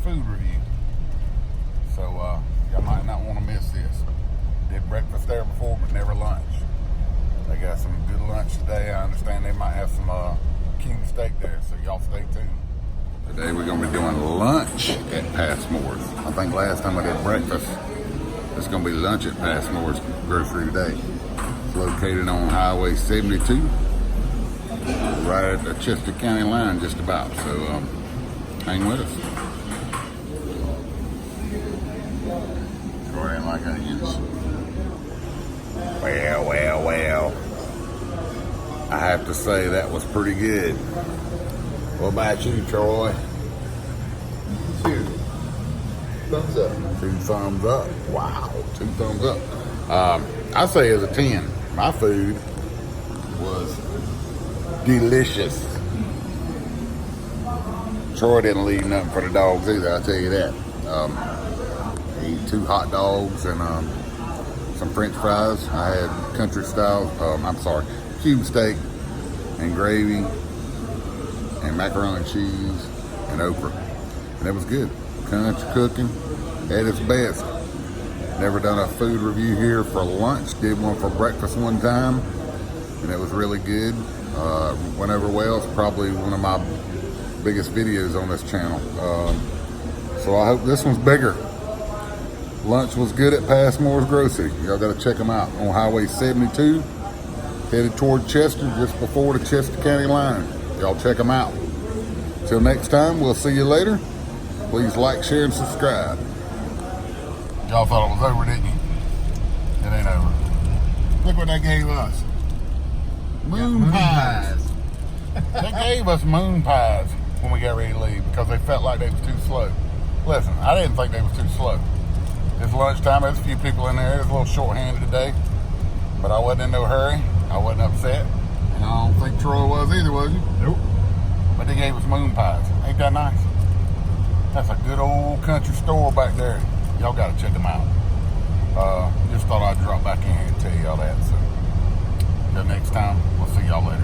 food review. So y'all might not want to miss this. Did breakfast there before, but never lunch. They got some good lunch today. I understand they might have some cube steak there, so y'all stay tuned. Today we're going to be doing lunch at Passmore's. I think last time I did breakfast, it's going to be lunch at Passmore's grocery today. It's located on Highway 72, right at the Chester County line just about, so hang with us. Troy ain't like onions. Well. I have to say that was pretty good. What about you, Troy? 2 thumbs up. 2 thumbs up. Wow, 2 thumbs up. I say it's a 10. My food was delicious. Troy didn't leave nothing for the dogs either, I'll tell you that. He ate 2 hot dogs and some french fries. I had country style, cube steak and gravy and macaroni and cheese and okra. And it was good. Country cooking at its best. Never done a food review here for lunch. Did one for breakfast one time, and it was really good. Went over well. It's probably one of my biggest videos on this channel. So I hope this one's bigger. Lunch was good at Passmore's Grocery. Y'all got to check them out on Highway 72, headed toward Chester, just before the Chester County line. Y'all check them out. Till next time, we'll see you later. Please like, share, and subscribe. Y'all thought it was over, didn't you? It ain't over. Look what they gave us. Moon pies. They gave us moon pies when we got ready to leave because they felt like they was too slow. Listen, I didn't think they was too slow. It's lunchtime. There's a few people in there. It's a little short-handed today. But I wasn't in no hurry. I wasn't upset. And I don't think Troy was either, was you? Nope. But they gave us moon pies. Ain't that nice? That's a good old country store back there. Y'all got to check them out. Just thought I'd drop back in here and tell y'all that. So, until next time, we'll see y'all later.